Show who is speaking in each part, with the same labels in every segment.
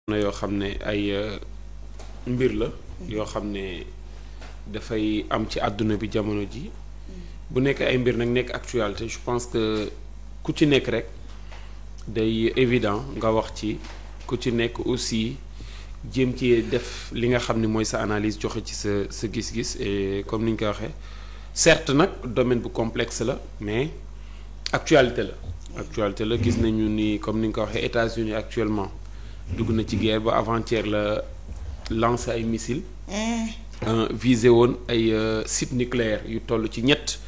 Speaker 1: na yoo xam ne ay mbir la yoo xam ne dafay am ci àdduna bi jamono ji bu nekk ay mbir nag nekk actualité je pense que ku ci nekk rek day évident nga wax ci ku ci nekk aussi jéem ci def li nga xam ne mooy sa analyse joxe ci sa gis-gis et comme ni ñu koy waxee certes nag domaine bu complexe la mais actualité la gis nañu ni comme ni nga ko waxee États-Unis actuellement dugg na ci guerre ba avant-hier la lancé ay missiles visé woon ay sites nucléaires yu toll ci ñett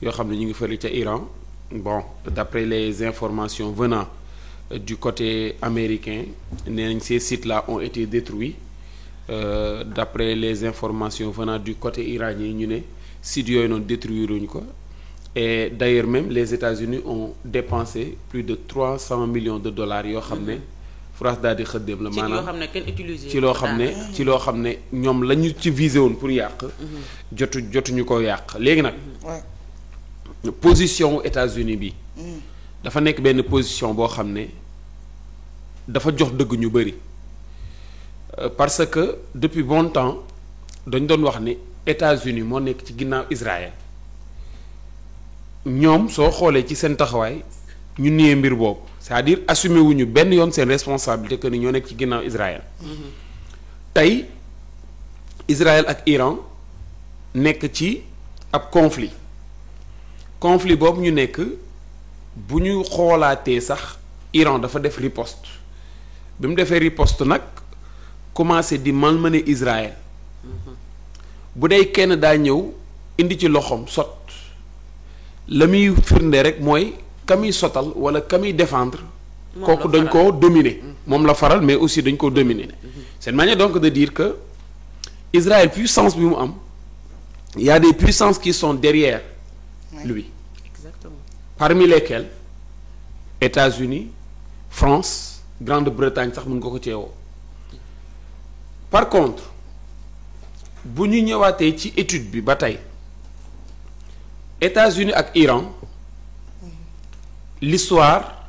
Speaker 1: yoo xam ne ñu ngi fële ca Iran bon d'après les informations venant du côté américain nee nañ ces sites-là ont été détruits d'après les informations venant du côté iranien ñu ne sites yooyu noonu détruire wuñu ko et d'ailleurs même les États-Unis ont dépensé plus de 300 millions de dollars yoo xam ne France daal di xëddeem la maanaam ci loo xam ne ñoom la ñu ci visé woon pour yàq jotuñu ko yàq léegi nag position États-Unis bi dafa nekk benn position boo xam ne dafa jox dëgg ñu bëri parce que depuis bon temps dañ doon wax ni États-Unis moo nekk ci ginnaaw Israël ñoom soo xoolee ci seen taxawaay ñu niee mbir boobu c'est-à-dire assumer wuñu benn yoon seen responsabilité que ni ñoo nekk ci ginnaaw Israël tey Israël ak Iran nekk ci ab conflit boobu ñu nekk bu ñu xoolaatee sax Iran dafa def riposte bi mu defee riposte nag commencé di malmener Israël bu dee kenn daa ñëw indi ci loxoom sot la muy firnde rek mooy ka muy sotal wala ka muy défendre kooku dañ koo dominer moom la faral mais aussi dañ koo dominer c'est une manière donc de dire que Israël puissance bi mu am il y a des puissances qui sont derrière lui
Speaker 2: exactement
Speaker 1: parmi lesquelles États-Unis France Grande-Bretagne sax mën nga ko ceewoo par contre bu ñu ñëwaatee ci étude bi ba tey États-Unis ak Iran l'histoire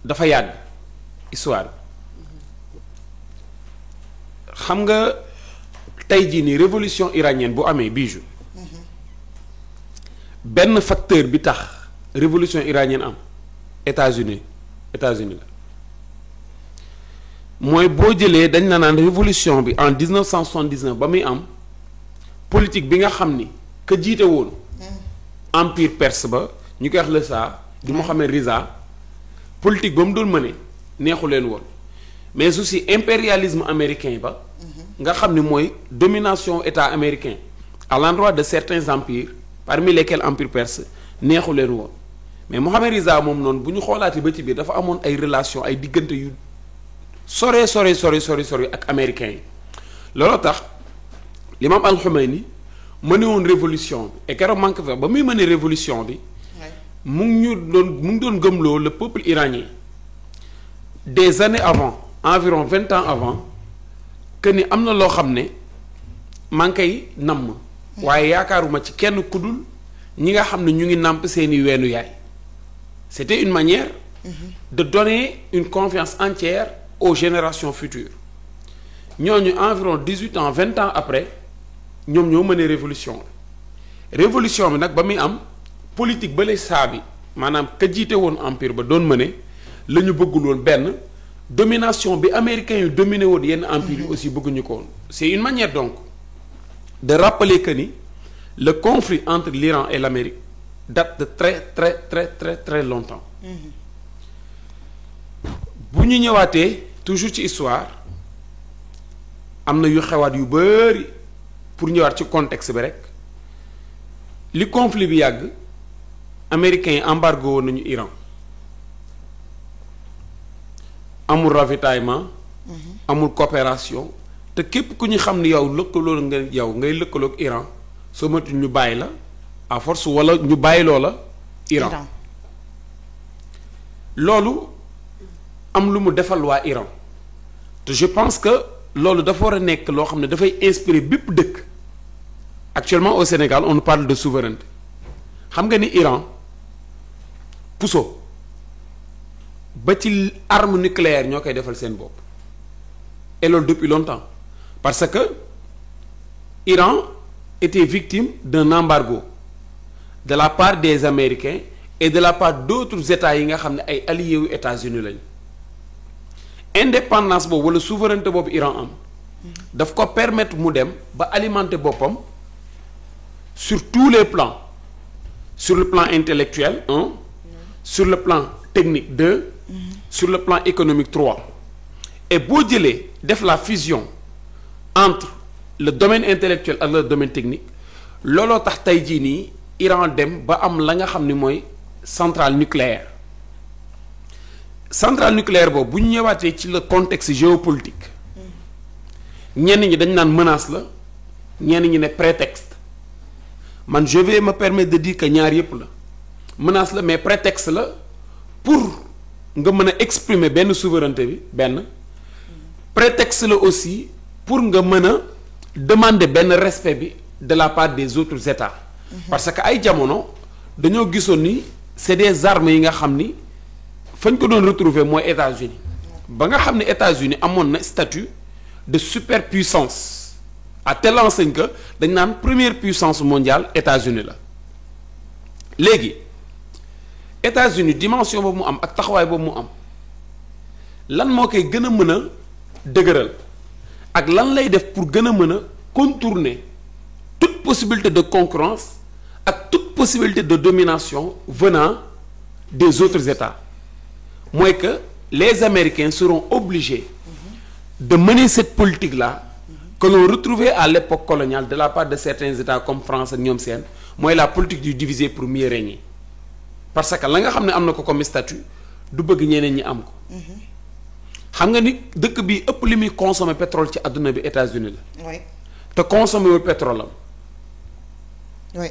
Speaker 1: dafa yàgg histoire xam nga tey jii nii révolution iranienne bu amee bijou benn facteur bi tax révolution iranienne am États-Unis la mooy boo jëlee dañ la naan révolution bi en 1979 ba muy am politique bi nga xam ni ka jiite woon empire perse ba ñu koy wax le Shah di Mohammad Reza politique ba mu doon mëne neexu leen woon mais aussi impérialisme américain ba nga xam ni mooy domination état américain à l'endroit de certains empires parmi lesquels empire perse neexu leen woon mais Mohammad Reza moom noonu bu ñu xoolaatee ba ci biir dafa amoon ay relation ay diggante yu sore ak américains yi looloo tax l'imam al-Khomeini mëne woon révolution bi et keroog manque fa ba muy mëne révolution bi mu ngi doon gëmloo le peuple iranien des années avant environ 20 ans avant que ni am na loo xam ne maa ngi koy namm waaye yaakaaruma ci kenn kudul ñi nga xam ne ñu ngi nàmp seeni weenu yaay c'était une manière de donner une confiance entière aux générations futures ñooñu environ 18 ans 20 ans après ñoom ñoo mënee révolution bi nag ba muy am politique ba lay saa bi maanaam ka jiite woon empire ba doon mëne la ñu bëggul woon benn domination bi américains yu dominé woon yenn empire yi aussi bëgguñu ko woon c'est une manière donc de rappeler que ni le conflit entre l'Iran et l'Amérique date de très longtemps bu ñu ñëwaatee toujours ci histoire am na yu xewaat yu bari pour ñëwaat ci contexte bi rek li conflit bi yàgg américains yi embargo woon nañu Iran amul ravitaillement amul coopération te képp ku ñu xam ni yow lëkkaloo nga yow ngay lëkkaloog Iran soo matul ñu bàyyi la à force wala ñu bàyyiloo la Iran loolu am lu mu defal waa Iran te je pense que loolu dafa war a nekk loo xam ne dafay inspirer bépp dëkk actuellement au Sénégal on nous parle de souveraineté xam nga ni Iran puso ba ci arme nucléaire ñoo koy defal seen bopp et loolu depuis longtemps parce que Iran était victime d'un embargo de la part des Américains et de la part d'autres États yi nga xam ne ay alliés yu États-Unis lañu indépendance boobu wala souveraineté boobu Iran am daf ko permettre mu dem ba alimenter boppam sur tous les plans sur le plan intellectuel sur le plan technique 2 sur le plan économique 3 et boo jëlee def la fusion entre le domaine intellectuel ak le domaine technique looloo tax tey jii nii Iran dem ba am la nga xam ni mooy centrale nucléaire boobu bu ñu ñëwaatee ci le contexte géopolitique ñenn ñi dañ naan menace la ñenn ñi ne prétexte man je vais me permettre de dire que ñaar yépp la menace la mais prétexte la pour nga mën a exprimer benn souveraineté bi benn prétexte la aussi pour nga mën a demander benn respect bi de la part des autres États parce que ay jamono dañoo gisoon ni c'est des armes yi nga xam ni fañ ko doon retrouver mooy États-Unis ba nga xam ne États-Unis amoon na statut de superpuissance à telle enseigne que dañ naan première puissance mondiale États-Unis la léegi États-Unis dimension boobu mu am ak taxawaay boobu mu am lan moo koy gën a mën a dëgëral ak lan lay def pour gën a mën a contourner toute possibilité de concurrence ak toute possibilité de domination venant des autres États mooy que les Américains seront obligés de mener cette politique-là que l'on retrouvait à l'époque coloniale de la part de certains États comme France ak ñoom seen mooy la politique du diviser pour mieux régner parce que la nga xam ne am na ko comme statut du bëgg ñeneen ñi am ko xam nga ni dëkk bi ëpp li muy consommer pétrole ci àdduna bi États-Unis la. oui te consommer wul pétrole am. oui.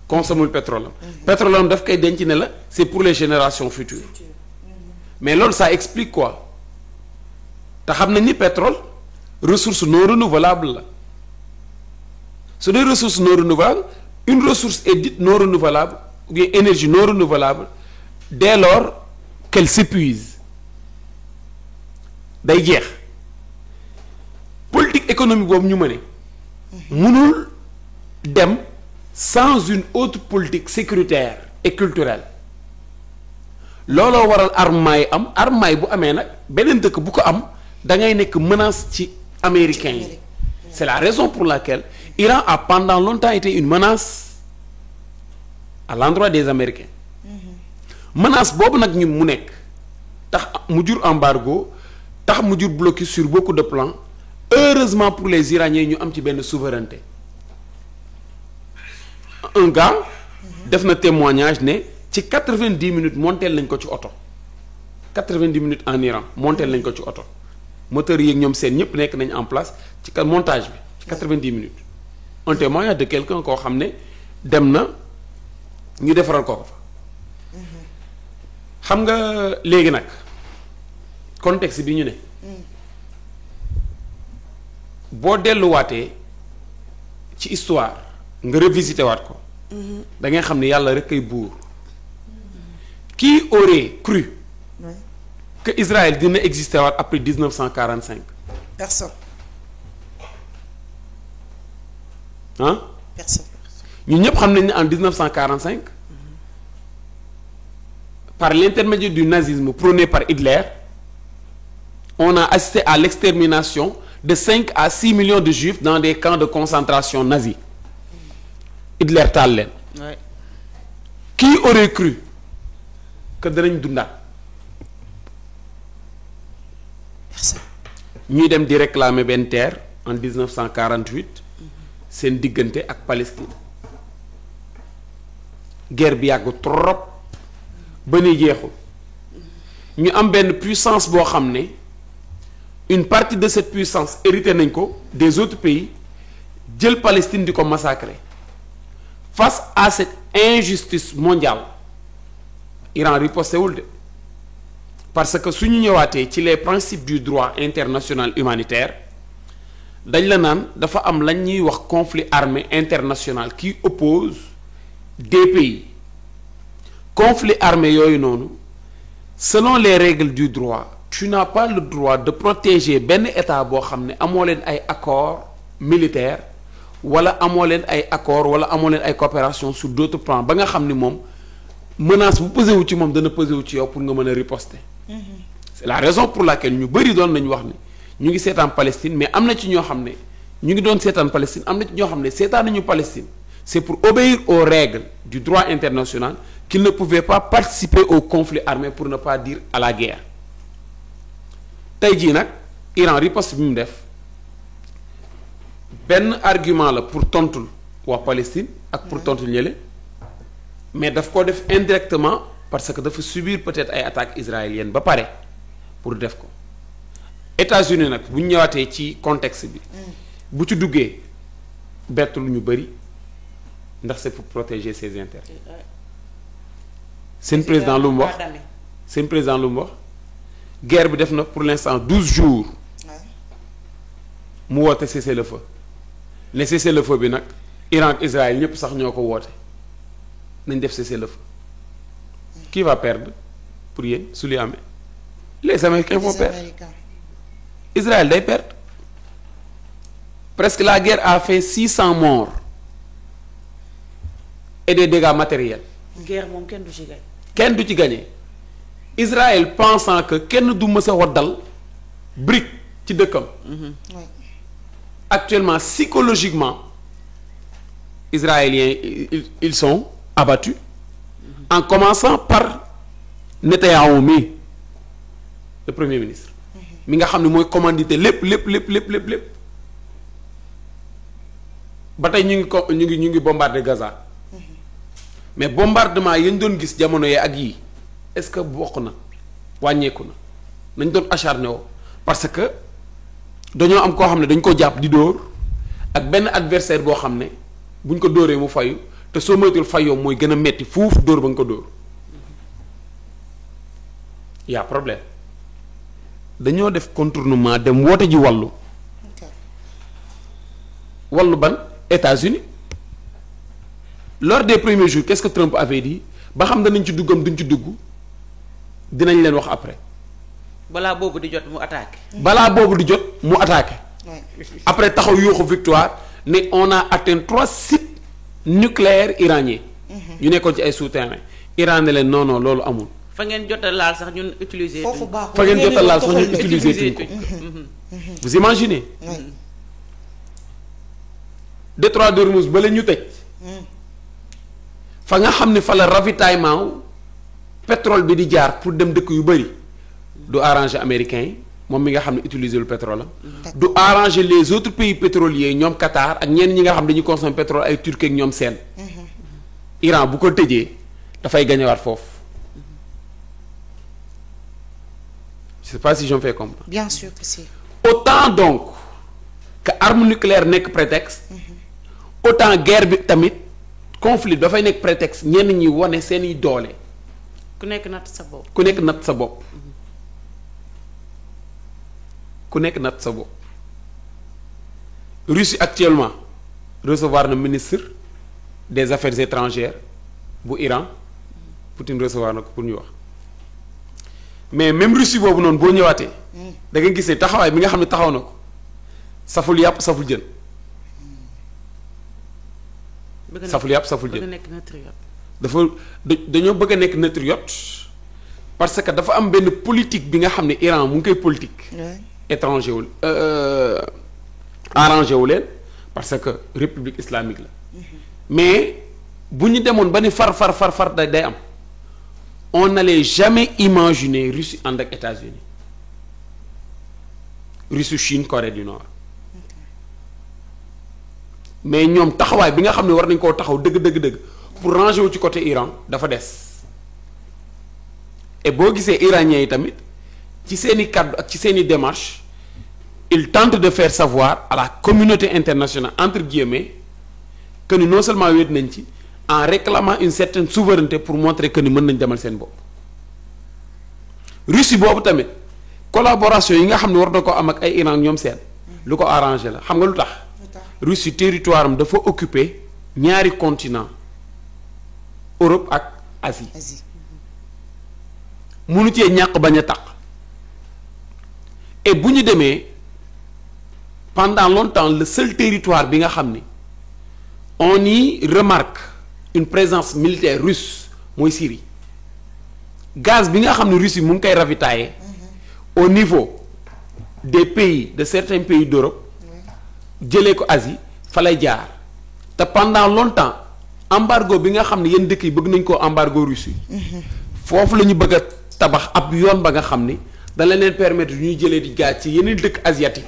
Speaker 1: consommer wul pétrole am. pétrole am daf koy denc ne la c'est pour les générations futures. mais loolu ça explique quoi te xam nañ ni pétrole ressource non renouvelable la su dee ressource non renouvelable une ressource est dite non renouvelable ou bien énergie non renouvelable dès lors qu'elle s'épuise day jeex politique économique boobu ñu mëne mënul dem sans une autre politique sécuritaire et culturelle looloo waral armement yi am armement yi bu amee nag beneen dëkk bu ko am da ngay nekk menace ci américains yi c'est la raison pour laquelle Iran a pendant longtemps été une menace à l'endroit des Américains menace boobu nag ñu mu nekk tax mu jur embargo tax mu jur blocus sur beaucoup de plans heureusement pour les Iraniens ñu am ci benn souveraineté un gars def na témoignage ne ci 90 minutes monteel nañ ko ci oto 90 minutes en Iran monteel nañ ko ci oto moteur yi ak ñoom seen ñëpp nekk nañ en place ci montage bi ci 90 minutes un témoignage de quelqu'un koo xam ne dem na ñu defaral ko fa xam nga léegi nag contexte bi ñu ne boo delluwaatee ci histoire nga revisiter waat ko da ngay xam ne yàlla rek kay buur qui aurait cru que Israël dina exister waat après 1945
Speaker 2: personne
Speaker 1: ah
Speaker 2: personne
Speaker 1: ñun ñëpp xam nañ ne en 1945 par l'intermédiaire du nazisme prôné par Hitler on a assisté à l'extermination de 5 à 6 millions de juifs dans des camps de concentration nazis Hitler taal leen. Qui aurait cru que danañ dundaat.
Speaker 2: Personne.
Speaker 1: ñuy dem di réclamer benn terre en 1948 seen diggante ak Palestine guerre bi yàgg trop ba ni jeexul ñu am benn puissance boo xam ne une partie de cette puissance hérité nañ ko des autres pays jël Palestine di ko massacrer face à cette injustice mondiale Iran riposté wul de parce que suñu ñëwaatee ci les principes du droit international humanitaire dañ la naan dafa am lañ ñuy wax conflit armé international qui oppose des pays conflit armé yooyu noonu selon les règles du droit tu n'as pas le droit de protéger benn état boo xam ne amoo leen ay accords militaires wala amoo leen ay accords wala amoo leen ay coopération sur d'autres plans ba nga xam ni moom menace bu pesé wu ci moom dana pesé wu ci yow pour nga mën a riposter. C'est la raison pour laquelle ñu bëri doon nañu wax ni ñu ngi seetaan Palestine mais am na ci ñoo xam ne ñu ngi doon seetaan Palestine am na ci ñoo xam ne seetaan nañu Palestine c'est pour obéir aux règles du droit international qu'ils ne pouvaient pas participer au conflit armé pour ne pas dire à la guerre. Tey jii nag Iran riposte bi mu def benn argument la pour tontul waa Palestine ak pour tontul ñële mais daf ko def indirectement parce que dafa subir peut-être ay attaques israéliennes ba pare pour def ko États-Unis nag bu ñu ñëwaatee ci contexte bi bu ci duggee bett lu ñu bëri ndax c'est pour protéger ses intérêts seen président lu mu wax seen président lu mu wax guerre bi def na pour l'instant 12 jours mu woote cessez-le-feu ne cessez-le-feu bi nag Iran ak Israël ñëpp sax ñoo ko woote nañ def cessez-le-feu qui va perdre pour yéen su li amee les Américains vont perdre Israël day perdre presque la guerre a fait 600 morts et des dégâts matériels.
Speaker 2: guerre moom kenn du ci gañ.
Speaker 1: kenn du ci gagné Israël pensant que kenn du mës a waddal brique ci dëkkam. Actuellement psychologiquement israéliens ils sont abattus en commençant par Netanyahou mi le premier ministre. mi nga xam ne mooy commandité lépp ba tey ñu ngi bombarder Gaza. mais bombardement yi ñu doon gis jamono yee ak yii est-ce que bokk na wàññeeku na nañ doon acharné woo parce que dañoo am koo xam ne dañ ko jàpp di dóor ak benn adversaire boo xam ne buñ ko dóoree mu fayu te soo moytul fayoo mooy gën a metti fuuf dóor ba nga ko dóor y a problème dañoo def contournement dem woote ji wàllu ban États-Unis lors des premiers jours qu'est-ce que Trump avait dit ba xam danañ ci duggam duñ ci dugg dinañ leen wax après.
Speaker 2: balaa boobu di jot mu attaqué.
Speaker 1: après taxaw yuuxu victoire ne on a atteint 3 sites nucléaires iraniens. ñu nekkoon ci ay souterrains. Iran ne leen non loolu amul.
Speaker 2: fa ngeen jot a laal sax ñun utiliser.
Speaker 3: foofu baaxul
Speaker 1: fa ngeen jot a laal sax ñun utiliser tuñ ko. vous imaginez. détroit d'Ormuz ba la ñu tëj. fa nga xam ne fa la ravitaillement pétrole bi di jaar pour dem dëkk yu bëri du arranger américains yi moom mi nga xam ne utiliser lu pétrole am. du arranger les autres pays pétroliers ñoom Qatar ak ñenn ñi nga xam dañuy consommer pétrole ay Turquie ak ñoom seen. Iran bu ko tëjee dafay gañewaat foofu. je sais pas si je me fais comprendre.
Speaker 3: bien sûr que si.
Speaker 1: autant donc que arme nucléaire nekk prétexte. autant guerre bi tamit conflit dafay nekk prétexte ñenn ñi wane seeni doole.
Speaker 2: ku nekk natt sa bopp.
Speaker 1: ku nekk natt sa bopp. Russie actuellement recevoir na ministre des affaires étrangères bu Iran Poutine recevoir na ko pour ñu wax mais même Russie boobu noonu boo ñëwaatee. da nga gis ne taxawaay bi nga xam ne taxaw na ko saful yàpp saful jën. saful yàpp saful jën dafa dañoo bëgg a nekk neutriote parce que dafa am benn politique bi nga xam ne Iran mu ngi koy politique. étranger wul arrangé wu leen parce que république islamique la. mais bu ñu demoon ba ni far day am on n'allait jamais imaginer Russie ànd ak États-Unis Russie Chine Corée du Nord. mais ñoom taxawaay bi nga xam ne war nañ koo taxaw dëgg pour ranger wu ci côté Iran dafa des et boo gisee iraniens yi tamit ci seeni kàddu ak ci seeni démarche ils tentent de faire savoir à la communauté internationale entre guillemets que ni non seulement wéet nañ ci en réclamant une certaine souveraineté pour montrer que ni mën nañ demal seen bopp. Russie boobu tamit collaboration yi nga xam ne war na ko am ak ay Iran ñoom seen lu ko arrangé la xam nga lu tax. Russie territoire am dafa occuper ñaari continent Europe ak Asie. munu cee ñàkk bañ a taq et bu ñu demee pendant longtemps le seul territoire bi nga xam ni on y remarque une présence militaire russe mooy Syrie gaz bi nga xam ne Russie mu ngi koy ravitailler au niveau des pays de certains pays d'Europe jëlee ko Asie fa lay jaar te pendant longtemps embargo bi nga xam ne yenn dëkk yi bëgg nañ koo embargo Russie foofu la ñu bëgg a tabax ab yoon ba nga xam ni dana leen permettre ñuy jëlee di gaz ci yeneen dëkk asiatique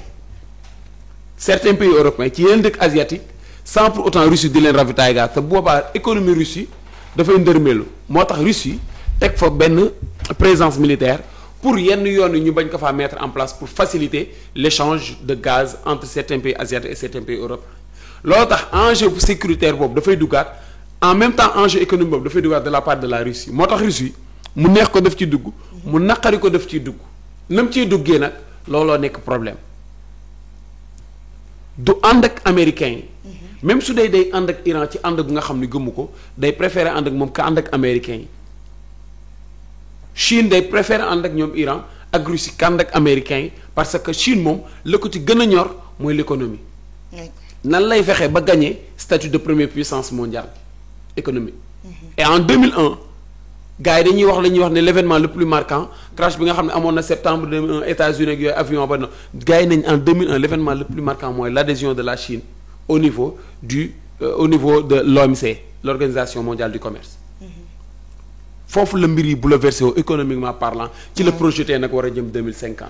Speaker 1: certains pays européens ci yeneen dëkk asiatique sans pour autant Russie di leen ravitailler gaz te boobaa économie Russie dafay ndërmeelu moo tax Russie teg fa benn présence militaire pour yenn yoon yi ñu bañ ko faa mettre en place pour faciliter l'échange de gaz entre certains pays asiatiques et certains pays européens loolu tax enjeu sécuritaire boobu dafay duggaat en même temps enjeu économique boobu dafay duggaat de la part de la Russie moo tax Russie mu neex ko def ci dugg mu naqari ko def ciy dugg nam ciy duggee nag looloo nekk problème du ànd ak américains yi même su dee day ànd ak Iran ci ànd gu nga xam ne gëmmu ko day préférer ànd ak moom ka ànd ak américains yi Chine day préférer ànd ak ñoom Iran ak Russie ka ànd ak américains yi parce que Chine moom la ko ci gën a ñor mooy l'économie nan lay fexe ba gagner statut de première puissance mondiale économique et en 2001 gars yi dañuy wax la ñuy wax ne l'événement le plus marquant crash bi nga xam ne amoon na septembre 2001 États-Unis ak yooyu avion ba no gars yi nañ en 2001 l'événement le plus marquant mooy l'adhésion de la Chine au niveau de l'OMC l'Organisation mondiale du commerce foofu la mbir yi bouleversé wu économiquement parlant ci la projeté nag war a jëm 2050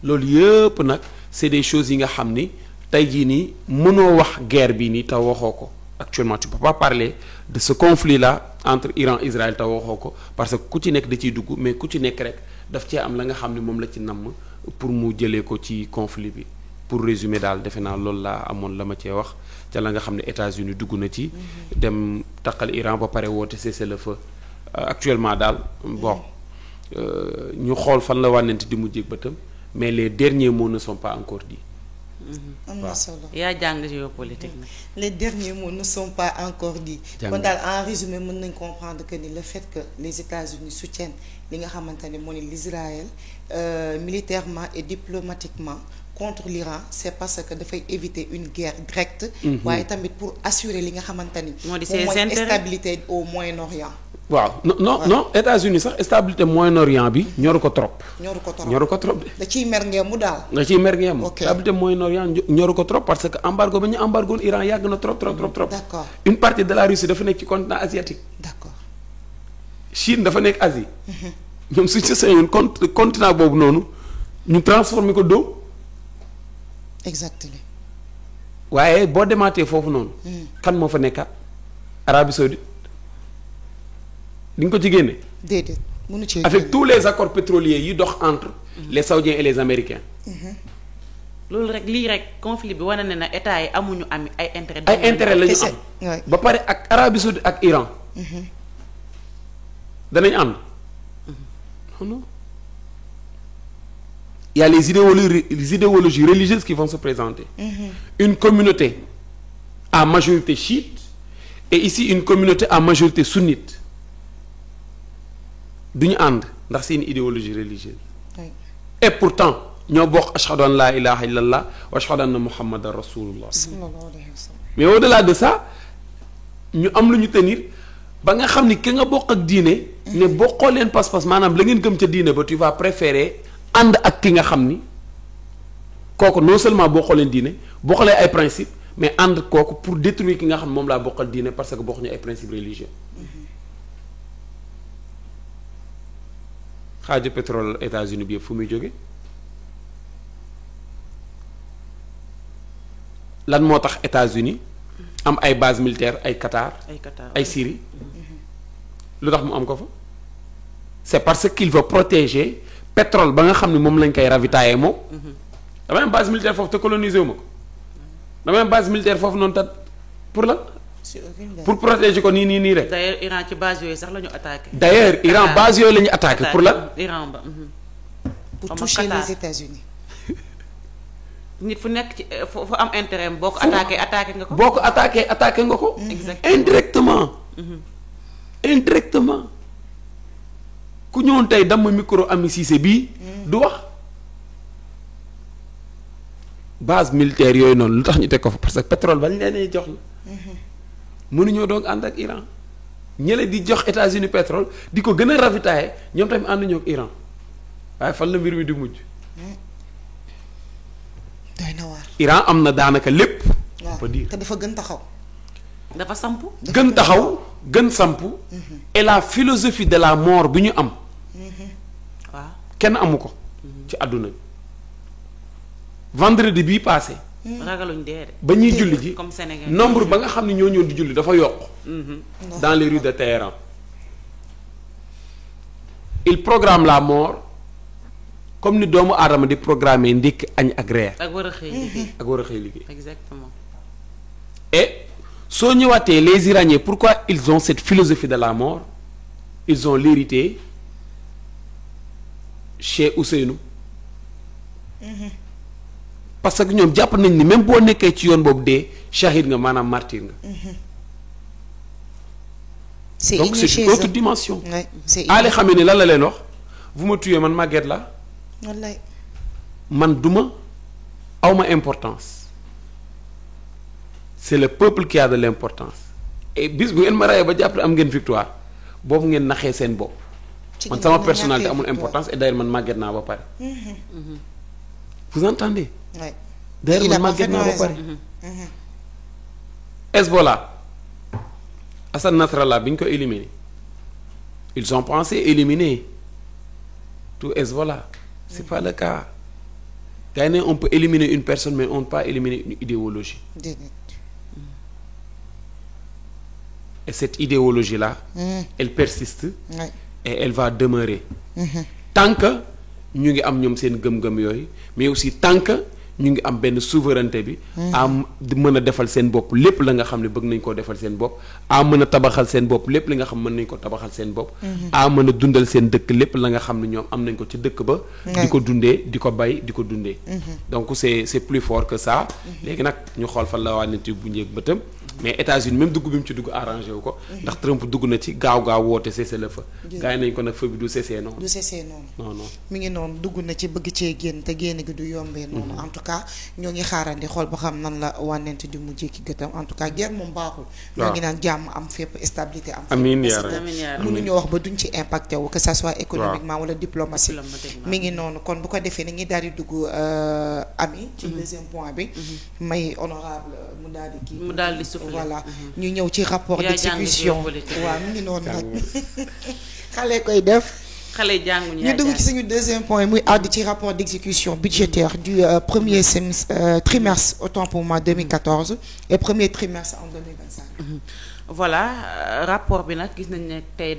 Speaker 1: loolu yëpp nag c'est des choses yi nga xam ni tey jii nii mënoo wax guerre bi nii te waxoo ko actuellement tu peux pas parler de ce conflit là entre Iran et Israël te waxoo ko parce que ku ci nekk da ciy dugg mais ku ci nekk rek daf cee am la nga xam ne moom la ci namm pour mu jëlee ko ci conflit bi pour résumer daal defe naa loolu laa amoon la ma cee wax ca la nga xam ne États-Unis dugg na ci dem taqal Iran ba pare woote cessez-le-feu actuellement daal bon ñu xool fan la wànnante di mujjee bëtam mais les derniers mots ne sont pas encore dits.
Speaker 3: am na solo
Speaker 2: yaa jàng géopolitique nag.
Speaker 3: les derniers mots ne sont pas encore dits. kon daal en résumé mën nañ comprendre que ni le fait que les États-Unis soutiennent li nga xamante ne moo ni l'Israël militairement et diplomatiquement contre l'Iran c'est parce que dafay éviter une guerre directe. waaye tamit pour assurer li nga xamante ni.
Speaker 2: moo di ses intérêts
Speaker 3: stabilité au Moyen-Orient.
Speaker 1: waaw non États-Unis sax stabilité Moyen-Orient bi ñoru ko trop. ñoru ko trop de.
Speaker 3: da ciy mer ngeemu daal.
Speaker 1: da ciy mer ngeemu.
Speaker 3: ok
Speaker 1: stabilité Moyen-Orient ñoru ko trop parce que embargo ba ñu embargoon Iran yàgg na trop.
Speaker 3: d'accord
Speaker 1: une partie de la Russie dafa nekk ci continent asiatique.
Speaker 3: d'accord
Speaker 1: Chine dafa nekk Asie. ñoom suñ si sañoon continent boobu noonu ñu transformer ko dóom.
Speaker 3: exactement.
Speaker 1: waaye boo demaatee foofu noonu. kan moo fa nekkaat Arabie Saoudite di nga ko ci génne.
Speaker 3: déedéet mënu ci
Speaker 1: avec tous les accords pétroliers yi dox entre les Saoudiens et les Américains.
Speaker 2: loolu rek lii rek conflit bi wane na état yi amuñu am ay intérêt.
Speaker 1: ay intérêt la ñu am ba pare ak Arabie Saoudite ak Iran. danañ ànd. non. Il y a les idéologies religieuses qui vont se présenter. Une communauté à majorité chiite et ici une communauté à majorité sunnite duñu ànd ndax c'est une idéologie religieuse.
Speaker 3: Oui.
Speaker 1: Et pourtant ñoo bokk ashhadu an la ilaha illallah wa ashhadu anna muhammadan rasulullah.
Speaker 3: sallallahu alayhi wa sallam.
Speaker 1: Mais au-delà de ça ñu am lu ñu tenir ba nga xam ni ki nga bokk ak diine. ne bokkoo leen pas-pas maanaam la ngeen gëm ca diine ba tu vas préférer ànd ak ki nga xam ni kooku non seulement bokkoo leen diine bokkalee ay principe mais ànd kooku pour détruire ki nga xam moom laa bokkal diine parce que bokkuñu ay principes religieux. xaaju pétrole États-Unis bi yëpp fu muy jóge lan moo tax États-Unis am ay bases militaires ay Qatar ay Syrie lu tax mu am ko fa c'est parce qu'il veut protéger pétrole ba nga xam ne moom lañ koy ravitailler moom damay am base militaire foofu te coloniser wu ma ko damay am base militaire foofu noonu tat pour lan pour protéger ko nii rek.
Speaker 2: d'ailleurs Iran ci base yooyu sax la ñu attaqué.
Speaker 1: d'ailleurs Iran base yooyu la ñu attaqué pour lan.
Speaker 2: Iran ba.
Speaker 3: pour toucher les États-Unis.
Speaker 2: nit fu nekk ci fu am intérêt boo ko attaqué nga ko.
Speaker 1: boo ko attaqué nga ko.
Speaker 2: exactement
Speaker 1: indirectement. indirectement. ku ñëwoon tey dama micro Ami Cissé bii du wax base militaire yooyu noonu lu tax ñu teg ko fa parce que pétrole bañ leen jox la mënuñoo doog ànd ak Iran ñële di jox États-Unis pétrole di ko gën a ravitailler ñoom tamit ànduñoo ak Iran waaye fan la mbir mi di mujj
Speaker 3: doy na waar.
Speaker 1: Iran am na daanaka lépp on peut
Speaker 3: waaw
Speaker 1: dire
Speaker 3: te dafa gën taxaw.
Speaker 2: dafa samp.
Speaker 1: gën taxaw gën samp et la philosophie de la mort bi ñu am
Speaker 2: waaw.
Speaker 1: kenn amu ko ci àdduna bi vendredi bii passé
Speaker 2: ragaluñ dee de.
Speaker 1: ba ñuy julli ji
Speaker 2: comme Sénégal.
Speaker 1: nombre ba nga xam ne ñoo ñëw di julli dafa yokk dans les rues de Téhéran il programme la mort comme ni doomu aadama di programmer ndékki añ ak reer
Speaker 2: ak war a xëy liggéey.
Speaker 1: ak war a xëy liggéey
Speaker 2: exactement.
Speaker 1: et soo ñëwaatee les Iraniens pourquoi ils ont cette philosophie de la mort ils ont l'hérité chez Ousseynou parce que ñoom jàpp nañ ni même boo nekkee ci yoon boobu dee shahid nga maanaam martyr nga
Speaker 3: c'est
Speaker 1: donc
Speaker 3: inné
Speaker 1: c'est
Speaker 3: chez
Speaker 1: une autre
Speaker 3: eux.
Speaker 1: dimension
Speaker 3: Ouais, c'est
Speaker 1: aali
Speaker 3: inné.
Speaker 1: xamee ni lan la leen wax vous me tuez man màgget la
Speaker 3: wallaay.
Speaker 1: man duma awma importance c'est le peuple qui a de l'importance et bis bu ngeen ma rayee ba jàpp ne am ngeen victoire boobu ngeen naxee seen bopp
Speaker 3: ci
Speaker 1: man
Speaker 3: ginnaaw
Speaker 1: sama
Speaker 3: mu
Speaker 1: personnalité
Speaker 3: ñàkkee
Speaker 1: amul
Speaker 3: victoire.
Speaker 1: importance et d'ailleurs man màgget naa ba pare vous entendez
Speaker 3: Ouais.
Speaker 1: d'ailleurs
Speaker 3: Il a
Speaker 1: man màgget naa ba
Speaker 3: parfaitement
Speaker 1: pare
Speaker 3: raison.
Speaker 1: Hezbollah Hassan Nasrallah bi ñu ko éliminé ils ont pensé éliminer tout Hezbollah c'est pas le cas gars yi ne on peut éliminer une personne mais on ne peut pas éliminer une idéologie
Speaker 3: Déedéet.
Speaker 1: et cette idéologie là elle persiste
Speaker 3: Ouais.
Speaker 1: et elle va demeurer tant que ñu ngi am ñoom seen gëm-gëm yooyu mais aussi tant que ñu ngi am benn souveraineté bi am di mën a defal seen bopp lépp la nga xam ne bëgg nañ koo defal seen bopp a mën a tabaxal seen bopp lépp li nga xam mën nañ ko tabaxal seen bopp a mën a dundal seen dëkk lépp la nga xam ne ñoom am nañ ko ci dëkk ba di ko dundee di ko bay di ko dundee donc c'est plus fort que ça léegi nag ñu xool fan la waa nit bu njëg bëtam mais États-Unis même dugg bi mu ci dugg arrangé wu ko ndax Trump dugg na ci gaaw woote cessez le feu gars yi nañ ko nag feu bi du cessé noonu
Speaker 3: du cessé noonu.
Speaker 1: non non
Speaker 3: mi ngi noonu dugg na ci bëgg cee génn te génn gi du yombee noonu en tout cas ñoo ngi xaarandi xool ba xam nan la wànnent di mujjee ki gëtam en tout cas guerre moom baaxul. ñoo ngi naan jàmm am fépp stabilité am fépp.
Speaker 1: amiin yaa
Speaker 3: parce
Speaker 1: rabbi.
Speaker 2: amiin yaa
Speaker 3: que
Speaker 2: rabbi.
Speaker 3: mënuñoo wax ba duñ ci impacté wu que ça soit économiquement wala diplomatie.
Speaker 2: Diplomatiquement.
Speaker 3: mi ngi noonu kon bu ko defee ni ngi daal di dugg ami ci deuxième point bi. may honorable mu daal di kii.
Speaker 2: mu daal di souffler.
Speaker 3: voilà ñu ñëw ci rapport
Speaker 2: yaa jàng
Speaker 3: d'exécution
Speaker 2: géopolitique.
Speaker 3: waaw mi ngi noonu nag xale koy def.
Speaker 2: xale yi jànguñu
Speaker 3: ñu dugg ci suñu deuxième point muy àddu ci rapport d'exécution budgétaire du premier trimestre autant pour moi 2014 et premier trimestre en 2025.
Speaker 2: voilà rapport bi nag gis nañ ne tey